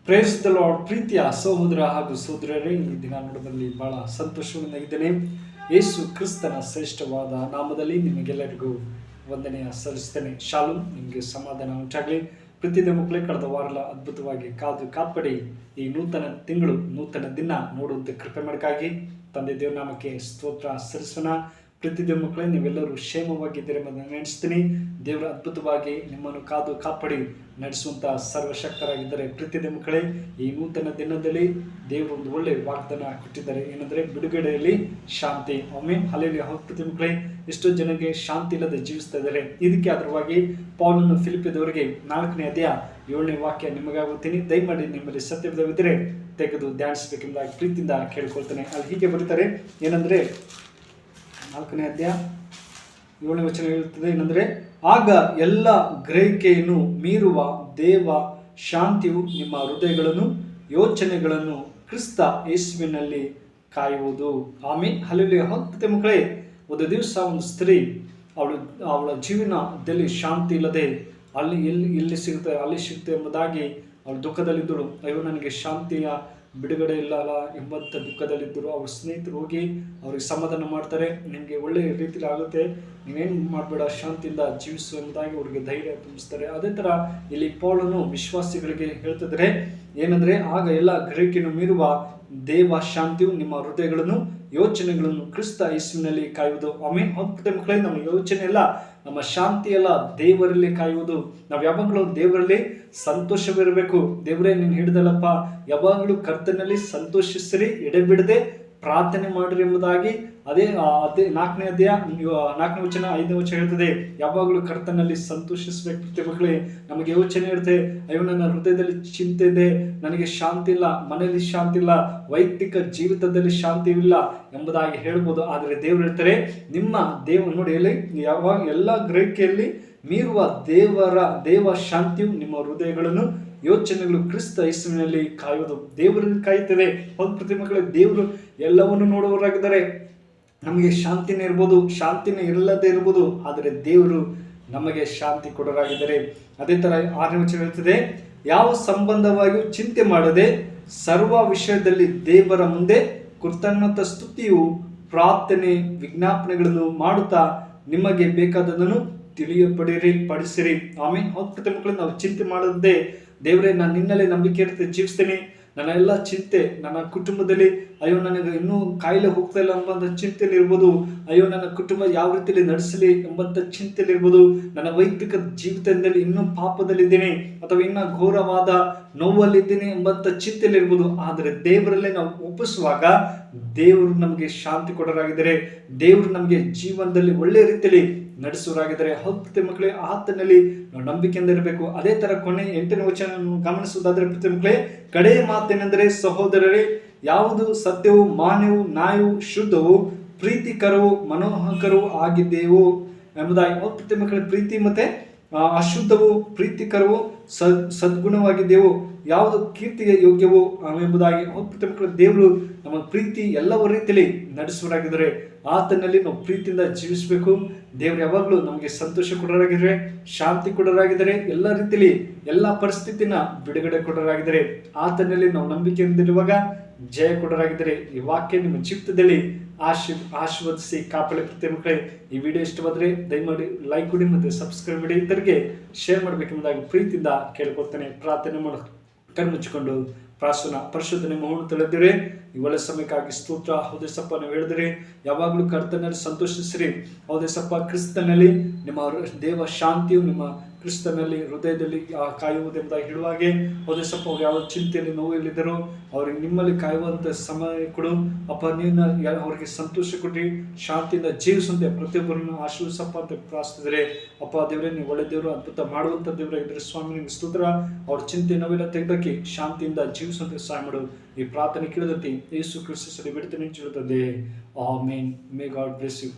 Praise the lord. ಪ್ರೀತಿಯ ಸಹೋದರ ಹಾಗೂ ಸಹೋದರರೇ, ಈ ದಿನ ನೋಡೋದ್ರಲ್ಲಿ ಬಹಳ ಸಂತೋಷದಿಂದ ಇದ್ದೇನೆ. ಯೇಸು ಕ್ರಿಸ್ತನ ಶ್ರೇಷ್ಠವಾದ ನಾಮದಲ್ಲಿ ನಿಮಗೆಲ್ಲರಿಗೂ ವಂದನೆಯ ಸಲ್ಲಿಸ್ತೇನೆ. ಶಾಲೋಮ್, ನಿಮಗೆ ಸಮಾಧಾನ ಉಂಟಾಗಲಿ. ಪ್ರತಿದಿನ ಮಕ್ಕಳೇ, ಕಳೆದ ವಾರ ಅದ್ಭುತವಾಗಿ ಕಾಪಡಿ ಈ ನೂತನ ತಿಂಗಳು, ನೂತನ ದಿನ ನೋಡುವಂತೆ ಕೃಪೆ ಮಾಡಕ್ಕಾಗಿ ತಂದೆ ದೇವ್ರ ನಾಮಕ್ಕೆ ಸ್ತೋತ್ರ ಸಲ್ಲಿಸೋಣ. ಪ್ರತಿದಿನ ಮಕ್ಕಳೇ, ನೀವೆಲ್ಲರೂ ಕ್ಷೇಮವಾಗಿದ್ದೀರಿ ಎಂದು ನೆನೆಸ್ತೀನಿ. ದೇವರ ಅದ್ಭುತವಾಗಿ ನಿಮ್ಮನ್ನು ಕಾಪಡಿ ನಡೆಸುವಂಥ ಸರ್ವಶಕ್ತರಾಗಿದ್ದಾರೆ. ಪ್ರತಿದಿನ ಮಕ್ಕಳೇ, ಈ ನೂತನ ದಿನದಲ್ಲಿ ದೇವರು ಒಂದು ಒಳ್ಳೆ ವಾಗ್ದಾನ ಕೊಟ್ಟಿದ್ದಾರೆ. ಏನಂದರೆ ಬಿಡುಗಡೆಯಲ್ಲಿ ಶಾಂತಿ. ಒಮ್ಮೆ ಹಲ್ಲೆಲೂಯಾ. ಪ್ರತಿ ಮಕ್ಕಳೇ, ಎಷ್ಟೋ ಜನಕ್ಕೆ ಶಾಂತಿ ಇಲ್ಲದೆ ಜೀವಿಸ್ತಾ ಇದ್ದಾರೆ. ಇದಕ್ಕೆ ಆಧಾರವಾಗಿ ಪೌಲನು ಫಿಲಿಪ್ಪಿಯದವರಿಗೆ 4ನೇ ಅಧ್ಯಾಯ 7ನೇ ವಾಕ್ಯ ನಿಮಗಾಗುತ್ತೀನಿ. ದಯಮಾಡಿ ನಿಮ್ಮಲ್ಲಿ ಸತ್ಯವಿದ್ದರೆ ತೆಗೆದು ಧ್ಯಾನಿಸಬೇಕೆಂಬುದಾಗಿ ಪ್ರೀತಿಯಿಂದ ಕೇಳ್ಕೊಳ್ತೇನೆ. ಅಲ್ಲಿ ಹೀಗೆ ಬರೀತಾರೆ, ಏನಂದರೆ 4ನೇ ಅಧ್ಯಾಯ 7ನೇ ವಚನ ಹೇಳುತ್ತದೆ, ಏನಂದರೆ ಆಗ ಎಲ್ಲ ಗ್ರಹಿಕೆಯನ್ನು ಮೀರುವ ದೇವ ಶಾಂತಿಯು ನಿಮ್ಮ ಹೃದಯಗಳನ್ನು ಯೋಚನೆಗಳನ್ನು ಕ್ರಿಸ್ತ ಯೇಸುವಿನಲ್ಲಿ ಕಾಯುವುದು. ಆಮೆನ್. ಹಲ್ಲೆಲೂಯಾ. ಹೋಗ್ತದೆ ಮಕ್ಕಳೇ, ಒಂದು ದಿವಸ ಒಂದು ಸ್ತ್ರೀ ಅವಳ ಜೀವನದಲ್ಲಿ ಶಾಂತಿ ಇಲ್ಲದೆ ಇಲ್ಲಿ ಸಿಗುತ್ತೆ ಎಂಬುದಾಗಿ ಅವಳು ದುಃಖದಲ್ಲಿದ್ದಳು. ಅಯ್ಯೋ, ನನಗೆ ಶಾಂತಿಯ ಬಿಡುಗಡೆ ಇಲ್ಲಲ್ಲ ಎಂಬಂಥ ದುಃಖದಲ್ಲಿದ್ದರು. ಅವ್ರ ಸ್ನೇಹಿತರು ಹೋಗಿ ಅವ್ರಿಗೆ ಸಮಾಧಾನ ಮಾಡ್ತಾರೆ. ನಿಮಗೆ ಒಳ್ಳೆಯ ರೀತಿಯಲ್ಲಿ ಆಗುತ್ತೆ, ನೀವೇನು ಮಾಡಬೇಡ, ಶಾಂತಿಯಿಂದ ಜೀವಿಸು ಎಂಬುದಾಗಿ ಅವ್ರಿಗೆ ಧೈರ್ಯ ತುಂಬಿಸ್ತಾರೆ. ಅದೇ ಥರ ಇಲ್ಲಿ ಪೌಲನು ವಿಶ್ವಾಸಿಗಳಿಗೆ ಹೇಳ್ತಿದ್ರೆ, ಏನಂದರೆ ಆಗ ಎಲ್ಲ ಗ್ರಹಿಕೆಯನ್ನು ಮೀರುವ ದೇವ ಶಾಂತಿಯು ನಿಮ್ಮ ಹೃದಯಗಳನ್ನು ಯೋಚನೆಗಳನ್ನು ಕ್ರಿಸ್ತ ಯೇಸುವಿನಲ್ಲಿ ಕಾಯುವುದು. ಆಮೇಲೆ ಹೋಗ್ತದೆ ಮಕ್ಕಳೇ, ನಮ್ಮ ಯೋಚನೆ ಎಲ್ಲ, ನಮ್ಮ ಶಾಂತಿ ಎಲ್ಲ ದೇವರಲ್ಲಿ ಕಾಯುವುದು. ನಾವು ಯಾವಾಗಲೂ ದೇವರಲ್ಲಿ ಸಂತೋಷವಿರಬೇಕು. ದೇವರೇ, ನೀನು ಹಿಡಿದಲ್ಲಪ್ಪ, ಯಾವಾಗಲೂ ಕರ್ತನಲ್ಲಿ ಸಂತೋಷಿಸಿರಿ, ಎಡೆಬಿಡದೆ ಪ್ರಾರ್ಥನೆ ಮಾಡಿರಿ ಎಂಬುದಾಗಿ ಅದೇ 4ನೇ ಅಧ್ಯಾಯ 4ನೇ ವಚನ 5ನೇ ವಚನ ಹೇಳ್ತದೆ. ಯಾವಾಗಲೂ ಕರ್ತನಲ್ಲಿ ಸಂತೋಷಿಸಬೇಕು. ಪ್ರತಿ ಮಕ್ಕಳೇ, ನಮಗೆ ಯೋಚನೆ ಇರುತ್ತೆ, ಅಯ್ಯೋ ನನ್ನ ಹೃದಯದಲ್ಲಿ ಚಿಂತೆ ಇದೆ, ನನಗೆ ಶಾಂತಿ ಇಲ್ಲ, ಮನೆಯಲ್ಲಿ ಶಾಂತಿ ಇಲ್ಲ, ವೈಯಕ್ತಿಕ ಜೀವಿತದಲ್ಲಿ ಶಾಂತಿ ಇಲ್ಲ ಎಂಬುದಾಗಿ ಹೇಳ್ಬೋದು. ಆದರೆ ದೇವರು ಹೇಳ್ತಾರೆ, ನಿಮ್ಮ ನೋಡಿ, ಯಾವಾಗ ಎಲ್ಲ ಗ್ರಹಿಕೆಯಲ್ಲಿ ಮೀರುವ ದೇವ ಶಾಂತಿಯು ನಿಮ್ಮ ಹೃದಯಗಳನ್ನು ಯೋಚನೆಗಳು ಕ್ರಿಸ್ತ ಯೇಸುವಿನಲ್ಲಿ ಕಾಯುವುದು. ದೇವರಲ್ಲಿ ಕಾಯುತ್ತದೆ. ಪ್ರತಿ ಮಕ್ಕಳೇ, ದೇವರು ಎಲ್ಲವನ್ನು ನೋಡುವವರಾಗಿದ್ದಾರೆ. ನಮಗೆ ಶಾಂತಿನೇ ಇರ್ಬೋದು, ಶಾಂತಿನೇ ಇರಲ್ಲದೆ ಇರ್ಬೋದು, ಆದರೆ ದೇವರು ನಮಗೆ ಶಾಂತಿ ಕೊಡೋರಾಗಿದ್ದಾರೆ. ಅದೇ ಥರ 6ನೇ ವಚನ ಹೇಳ್ತದೆ, ಯಾವ ಸಂಬಂಧವಾಗಿಯೂ ಚಿಂತೆ ಮಾಡದೆ ಸರ್ವ ವಿಷಯದಲ್ಲಿ ದೇವರ ಮುಂದೆ ಕೃತಜ್ಞತಾ ಸ್ತುತಿಯು ಪ್ರಾರ್ಥನೆ ವಿಜ್ಞಾಪನೆಗಳನ್ನು ಮಾಡುತ್ತಾ ನಿಮಗೆ ಬೇಕಾದದನ್ನು ಪಡಿಸಿರಿ. ಆಮೇಲೆ ಪ್ರತಿ ಮಕ್ಕಳೇ, ನಾವು ಚಿಂತೆ ಮಾಡದೆ, ದೇವರೇ, ನಾನು ನಿನ್ನಲ್ಲೇ ನಂಬಿಕೆ ಇರುತ್ತೆ ಜೀವಿಸ್ತೇನೆ. ನನ್ನ ಎಲ್ಲ ಚಿಂತೆ, ನನ್ನ ಕುಟುಂಬದಲ್ಲಿ ಅಯ್ಯೋ ನನಗೆ ಇನ್ನೂ ಕಾಯಿಲೆ ಹೋಗ್ತಾ ಇಲ್ಲ ಎಂಬಂಥ ಚಿಂತೆಯಲ್ಲಿ ಇರ್ಬೋದು, ಅಯ್ಯೋ ನನ್ನ ಕುಟುಂಬ ಯಾವ ರೀತಿಯಲ್ಲಿ ನಡೆಸಲಿ ಎಂಬಂಥ ಚಿಂತೆಯಲ್ಲಿ ಇರ್ಬೋದು, ನನ್ನ ವೈಯಕ್ತಿಕ ಜೀವಿತದಲ್ಲಿ ಇನ್ನೂ ಪಾಪದಲ್ಲಿದ್ದೇನೆ ಅಥವಾ ಇನ್ನೂ ಘೋರವಾದ ನೋವಲ್ಲಿದ್ದೇನೆ ಎಂಬಂಥ ಚಿಂತೆಯಲ್ಲಿ ಇರ್ಬೋದು. ಆದರೆ ದೇವರಲ್ಲೇ ನಾವು ಒಪ್ಪಿಸುವಾಗ ದೇವರು ನಮಗೆ ಶಾಂತಿ ಕೊಡೋರಾಗಿದ್ದಾರೆ. ದೇವರು ನಮಗೆ ಜೀವನದಲ್ಲಿ ಒಳ್ಳೆಯ ರೀತಿಯಲ್ಲಿ ನಡೆಸುವರಾಗಿದ್ದಾರೆ. ಪ್ರತಿ ಮಕ್ಕಳೇ, ಆತನಲ್ಲಿ ನಾವು ನಂಬಿಕೆಯಿಂದ ಇರಬೇಕು. ಅದೇ ತರ ಕೊನೆ 8ನೇ ವಚನ ಗಮನಿಸುವುದಾದ್ರೆ, ಪ್ರತಿ ಮಕ್ಕಳೇ, ಕಡೆಯ ಮಾತೇನೆಂದರೆ, ಸಹೋದರರೇ, ಯಾವುದು ಸತ್ಯವೂ ಮಾನ್ಯವೂ ನ್ಯಾಯವೂ ಶುದ್ಧವೂ ಪ್ರೀತಿಕರವೂ ಮನೋಹರವೂ ಆಗಿದೆಯೋ ಎಂಬುದಾಗಿ. ಪ್ರತಿ ಮಕ್ಕಳೇ, ಪ್ರೀತಿ ಮತ್ತೆ ಅಶುದ್ಧವೂ ಪ್ರೀತಿಕರವೂ ಸದ್ಗುಣವಾಗಿದೆಯೋ, ಯಾವುದು ಕೀರ್ತಿಗೆ ಯೋಗ್ಯವೋ ಎಂಬುದಾಗಿ. ಪ್ರತಿ ಮಕ್ಕಳು, ದೇವರು ನಮ್ಮ ಪ್ರೀತಿ ಎಲ್ಲವ ರೀತಿಯಲ್ಲಿ ನಡೆಸುವರಾಗಿದ್ದಾರೆ. ಆತನಲ್ಲಿ ನಾವು ಪ್ರೀತಿಯಿಂದ ಜೀವಿಸಬೇಕು. ದೇವರು ಯಾವಾಗಲೂ ನಮಗೆ ಸಂತೋಷ ಕೊಡೋರಾಗಿದ್ದಾರೆ, ಶಾಂತಿ ಕೊಡೋರಾಗಿದ್ದಾರೆ, ಎಲ್ಲ ರೀತಿಯಲ್ಲಿ ಎಲ್ಲ ಪರಿಸ್ಥಿತಿನ ಬಿಡುಗಡೆ ಕೊಡೋರಾಗಿದ್ದಾರೆ. ಆತನಲ್ಲಿ ನಾವು ನಂಬಿಕೆಯಿಂದಿರುವಾಗ ಜಯ ಕೊಡೋರಾಗಿದ್ದಾರೆ. ಈ ವಾಕ್ಯ ನಿಮ್ಮ ಜೀವಿತದಲ್ಲಿ ಆಶೀರ್ವದಿಸಿ ಕಾಪಾಡಿ. ಪ್ರತಿ ಮಕ್ಕಳೇ, ಈ ವಿಡಿಯೋ ಇಷ್ಟವಾದರೆ ದಯಮಾಡಿ ಲೈಕ್ ಕೊಡಿ ಮತ್ತು ಸಬ್ಸ್ಕ್ರೈಬ್ ಮಾಡಿ, ಇತರಿಗೆ ಶೇರ್ ಮಾಡಬೇಕೆಂಬುದಾಗಿ ಪ್ರೀತಿಯಿಂದ ಕೇಳ್ಕೊಳ್ತೇನೆ. ಪ್ರಾರ್ಥನೆ ಮಾಡಿ ಕಣ್ಮುಚ್ಚಿಕೊಂಡು ಪ್ರಾರ್ಥನಾ. ಪರಿಶುದ್ಧ ನಿಮ್ಮ ಮೌನ ತಿಳಿದಿರಿ, ಈ ಒಳ್ಳೆ ಸಮಯಕ್ಕಾಗಿ ಸ್ತೋತ್ರ. ಹೌದೇಸಪ್ಪ, ನೀವು ಹೇಳಿದ್ರಿ ಯಾವಾಗಲೂ ಕರ್ತನಲ್ಲಿ ಸಂತೋಷಿಸಿರಿ. ಹೌದೇಸಪ್ಪ, ಕ್ರಿಸ್ತನಲ್ಲಿ ನಿಮ್ಮ ದೇವ ಶಾಂತಿಯು ನಿಮ್ಮ ಕ್ರಿಸ್ತನಲ್ಲಿ ಹೃದಯದಲ್ಲಿ ಕಾಯುವುದೆಂಬುದಾಗಿ ಹೇಳುವಾಗೆ, ಹೌದೇಸಪ್ಪ, ಅವ್ರು ಯಾವ ಚಿಂತೆಯಲ್ಲಿ ನೋವಲ್ಲಿದ್ದರೂ ಅವ್ರಿಗೆ ನಿಮ್ಮಲ್ಲಿ ಕಾಯುವಂಥ ಸಮಯ ಕೊಡು ಅಪ್ಪ. ನೀನು ಅವರಿಗೆ ಸಂತೋಷ ಕೊಟ್ಟು ಶಾಂತಿಯಿಂದ ಜೀವಿಸುವಂತೆ ಪ್ರತಿಯೊಬ್ಬರನ್ನು ಆಶೀರ್ವದಿಸಪ್ಪ ಅಂತ ಪ್ರಾರ್ಥಿಸಿದರೆ, ಅಪ್ಪ ದೇವರೇ, ನೀವು ಒಳ್ಳೆ ದೇವರು, ಅದ್ಭುತ ಮಾಡುವಂಥ ದೇವರಾಗಿದ್ದರೆ ಸ್ವಾಮಿ, ನಿಮಗೆ ಸ್ತೋತ್ರ. ಅವ್ರ ಚಿಂತೆ ನೋವೆಲ್ಲ ತೆಗೆದಕ್ಕೆ ಶಾಂತಿಯಿಂದ ಜೀವಿಸುವಂತೆ ಸಹಾಯ ಮಾಡು. ಈ ಪ್ರಾರ್ಥನೆ ಕೇಳಿದಂತೆ ಯೇಸು ಕ್ರಿಸ್ತನಲ್ಲಿ ಬಿಡುತ್ತೇನೆ ಹೇಳುತ್ತದೆ. Amen. May God bless you.